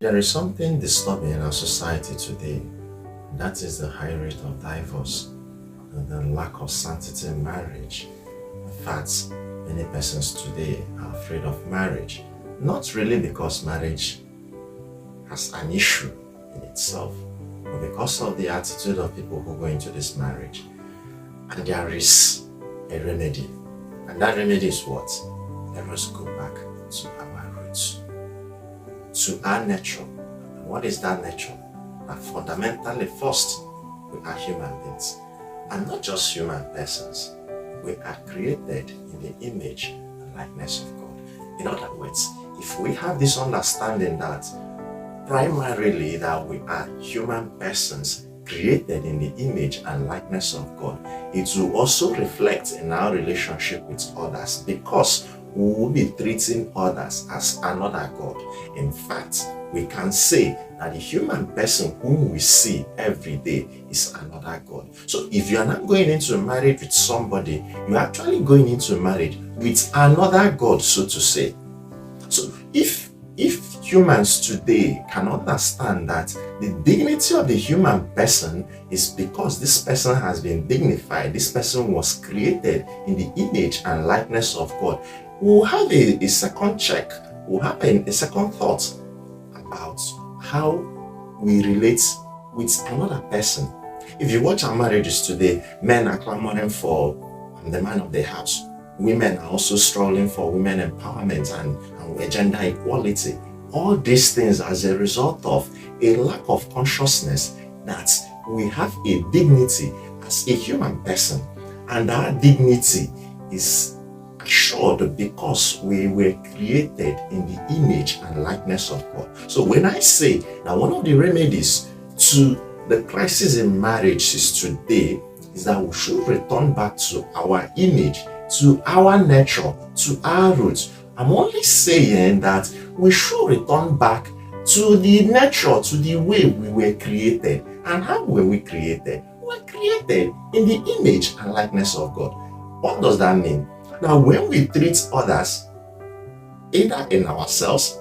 There is something disturbing in our society today. That is the high rate of divorce and the lack of sanctity in marriage. In fact, many persons today are afraid of marriage. Not really because marriage has an issue in itself, but because of the attitude of people who go into this marriage. And there is a remedy. And that remedy is what? Let us go back to our roots, to our nature. And what is that nature? That fundamentally, first, we are human beings. And not just human persons. We are created in the image and likeness of God. In other words, if we have this understanding that primarily that we are human persons created in the image and likeness of God, it will also reflect in our relationship with others, because we will be treating others as another God. In fact, we can say that the human person whom we see every day is another God. So if you are not going into marriage with somebody, you're actually going into marriage with another God, so to say. So if humans today can understand that the dignity of the human person is because this person has been dignified, this person was created in the image and likeness of God, we'll have a second check, we'll have a second thought about how we relate with another person. If you watch our marriages today, men are clamoring for the man of the house. Women are also struggling for women empowerment and gender equality. All these things as a result of a lack of consciousness that we have a dignity as a human person, and our dignity is assured because we were created in the image and likeness of God. So when I say that one of the remedies to the crisis in marriage is today, is that we should return back to our image, to our nature, to our roots. I'm only saying that we should return back to the nature, to the way we were created. And how were we created? We were created in the image and likeness of God. What does that mean? Now, when we treat others, either in ourselves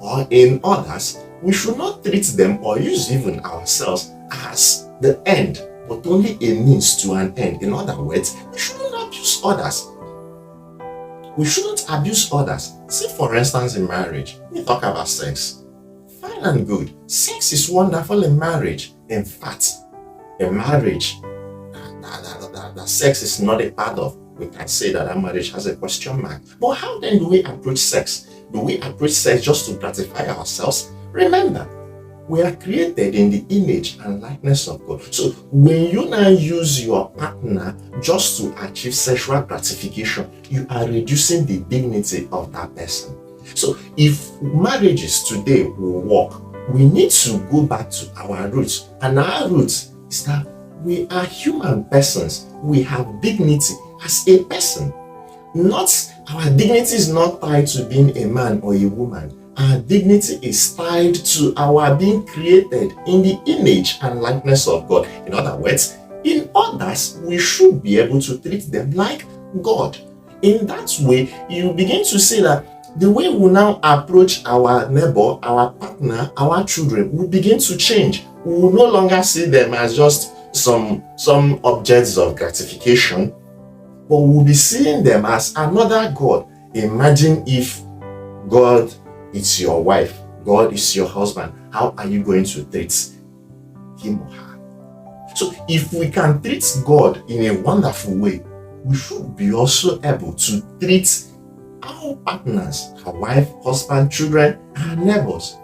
or in others, we should not treat them or use even ourselves as the end, but only a means to an end. In other words, we shouldn't abuse others. We shouldn't abuse others. See, for instance, in marriage, we talk about sex. Fine and good. Sex is wonderful in marriage. In fact, in marriage, that sex is not a part of, we can say that marriage has a question mark. But how then do we approach sex? Do we approach sex just to gratify ourselves? Remember, we are created in the image and likeness of God. So when you now use your partner just to achieve sexual gratification, you are reducing the dignity of that person. So if marriages today will work, we need to go back to our roots. And our roots is that we are human persons. We have dignity as a person. Our dignity is not tied to being a man or a woman. Our dignity is tied to our being created in the image and likeness of God. In other words, in others, we should be able to treat them like God. In that way, you begin to see that the way we now approach our neighbor, our partner, our children will begin to change. We will no longer see them as just some objects of gratification, but we'll be seeing them as another God. Imagine if God is your wife, God is your husband. How are you going to treat him or her? So if we can treat God in a wonderful way, we should be also able to treat our partners, our wife, husband, children, our neighbors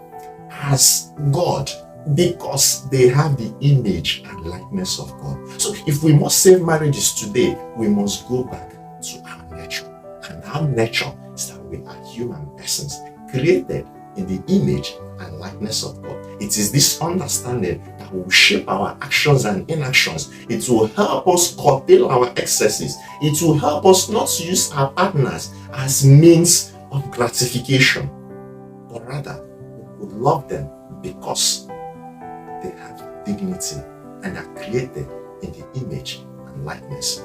as God, because they have the image and likeness of God. So if we must save marriages today, we must go back to our nature. And our nature is that we are human persons created in the image and likeness of God. It is this understanding that will shape our actions and inactions. It will help us curtail our excesses. It will help us not to use our partners as means of gratification, but rather we would love them because they have dignity and are created in the image and likeness